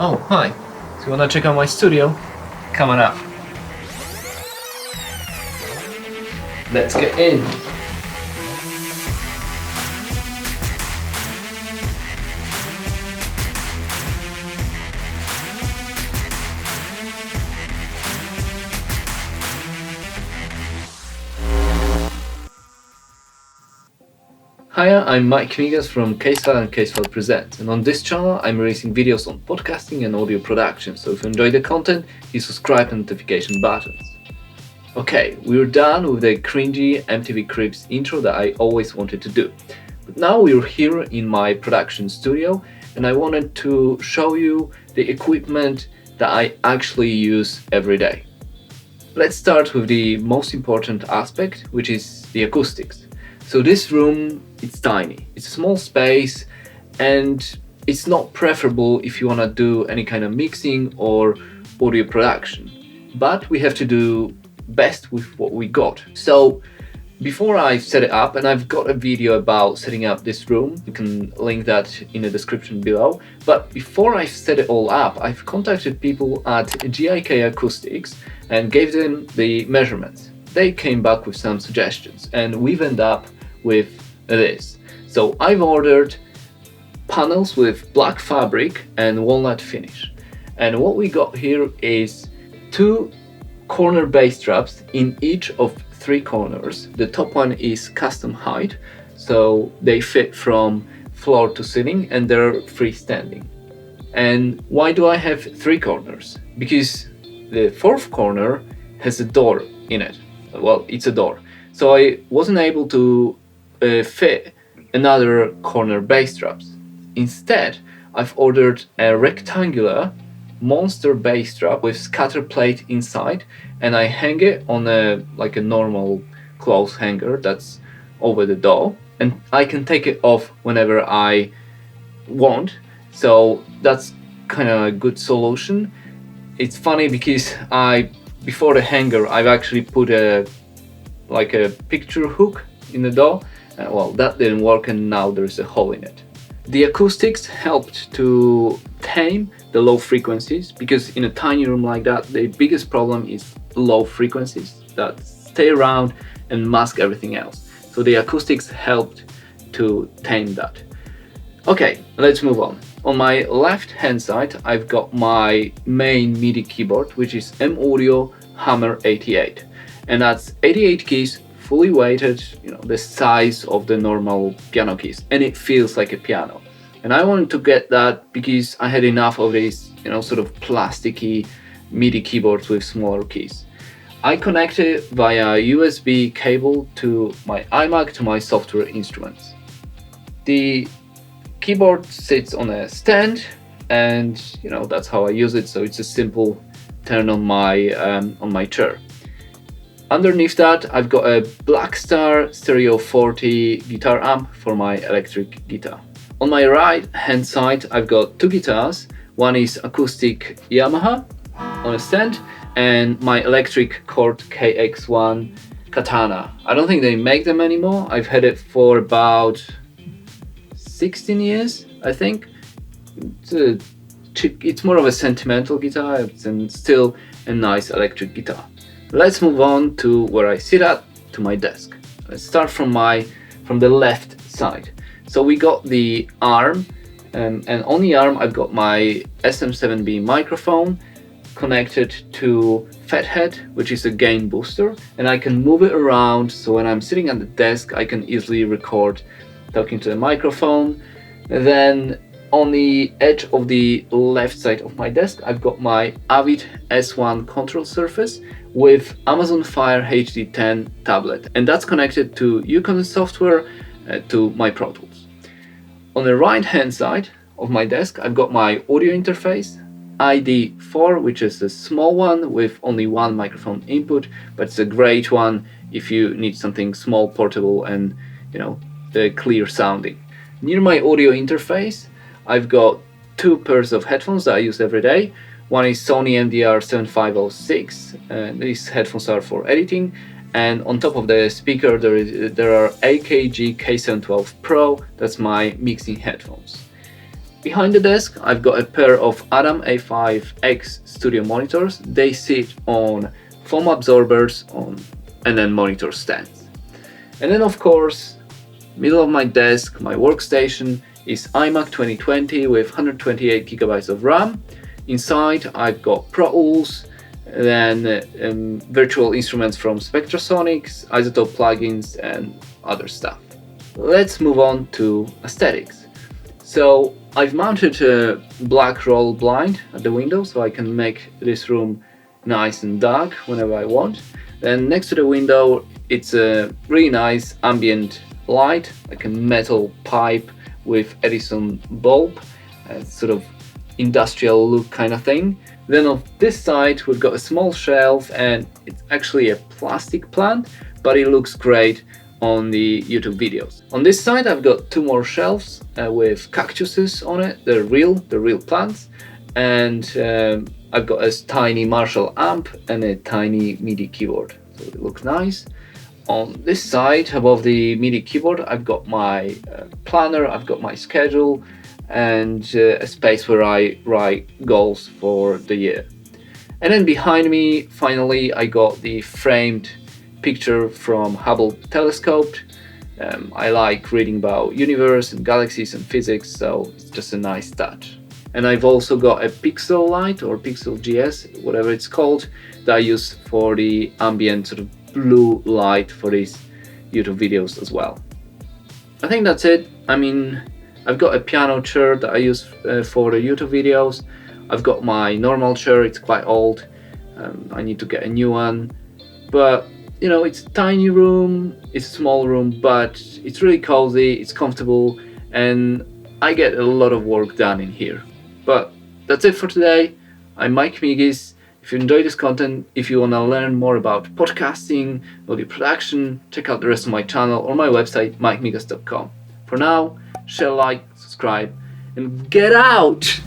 Oh, hi. So you wanna check out my studio? Come on up. Let's get in. Hiya, I'm Mike Migas from Casefile and Casefile Presents, and on this channel I'm releasing videos on podcasting and audio production, so if you enjoy the content, you subscribe and notification buttons. Okay, we're done with the cringy MTV Cribs intro that I always wanted to do. But now we're here in my production studio, and I wanted to show you the equipment that I actually use every day. Let's start with the most important aspect, which is the acoustics. So this room, it's tiny. It's a small space and it's not preferable if you want to do any kind of mixing or audio production. But we have to do best with what we got. So before I set it up, and I've got a video about setting up this room, you can link that in the description below. But before I set it all up, I've contacted people at GIK Acoustics and gave them the measurements. They came back with some suggestions and we've ended up with this. So I've ordered panels with black fabric and walnut finish. And what we got here is 2 corner bass traps in each of 3 corners. The top one is custom height, so they fit from floor to ceiling and they're freestanding. And why do I have 3 corners? Because the 4th corner has a door in it. Well, it's a door. So I wasn't able to fit another corner bass traps. Instead, I've ordered a rectangular monster bass trap with scatter plate inside, and I hang it on a normal clothes hanger that's over the door, and I can take it off whenever I want. So that's kind of a good solution. It's funny because before the hanger I've actually put a picture hook in the door. Well, that didn't work and now there's a hole in it. The acoustics helped to tame the low frequencies, because in a tiny room like that, the biggest problem is low frequencies that stay around and mask everything else. So the acoustics helped to tame that. Okay, let's move on. On my left hand side, I've got my main Midi keyboard, which is M-Audio Hammer 88. And that's 88 keys, fully weighted, the size of the normal piano keys, and it feels like a piano. And I wanted to get that because I had enough of these, sort of plasticky MIDI keyboards with smaller keys. I connected via USB cable to my iMac to my software instruments. The keyboard sits on a stand, and that's how I use it. So it's a simple turn on my chair. Underneath that, I've got a Blackstar Stereo 40 guitar amp for my electric guitar. On my right hand side, I've got 2 guitars. One is acoustic Yamaha on a stand, and my electric Chord KX1 Katana. I don't think they make them anymore. I've had it for about 16 years, I think. It's more of a sentimental guitar and still a nice electric guitar. Let's move on to where I sit at, to my desk. Let's start from the left side. So we got the arm, and on the arm I've got my SM7B microphone connected to Fathead, which is a gain booster, and I can move it around, so when I'm sitting at the desk I can easily record talking to the microphone. And then on the edge of the left side of my desk I've got my Avid S1 control surface with Amazon Fire HD10 tablet, and that's connected to Yukon software to my Pro Tools. On the right hand side of my desk I've got my audio interface ID4, which is a small one with only 1 microphone input, but it's a great one if you need something small, portable, and clear sounding. Near my audio interface I've got 2 pairs of headphones that I use every day. One is Sony MDR7506, and these headphones are for editing, and on top of the speaker there are AKG K712 Pro, that's my mixing headphones. Behind the desk, I've got a pair of Adam A5X studio monitors. They sit on foam absorbers and then monitor stands. And then of course, middle of my desk, my workstation is iMac 2020 with 128 gigabytes of RAM. Inside, I've got Pro Tools, then virtual instruments from Spectrasonics, isotope plugins, and other stuff. Let's move on to aesthetics. So I've mounted a black roll blind at the window so I can make this room nice and dark whenever I want. Then next to the window, it's a really nice ambient light, like a metal pipe with Edison bulb, sort of industrial look kind of thing. Then on this side, we've got a small shelf, and it's actually a plastic plant, but it looks great on the YouTube videos. On this side, I've got two more shelves with cactuses on it. They're real plants. And I've got a tiny Marshall amp and a tiny Midi keyboard. So it looks nice. On this side, above the Midi keyboard, I've got my planner, I've got my schedule, and a space where I write goals for the year. And then behind me, finally, I got the framed picture from Hubble telescope. I like reading about universe and galaxies and physics, so it's just a nice touch. And I've also got a pixel light or pixel GS, whatever it's called, that I use for the ambient sort of blue light for these YouTube videos as well. I think that's it. I mean, I've got a piano chair that I use for the YouTube videos. I've got my normal chair, it's quite old. I need to get a new one. But, you know, it's a tiny room, it's a small room, but it's really cozy, it's comfortable, and I get a lot of work done in here. But that's it for today. I'm Mike Migas. If you enjoy this content, if you want to learn more about podcasting, audio production, check out the rest of my channel or my website, mikemigas.com. For now, share, like, subscribe, and get out!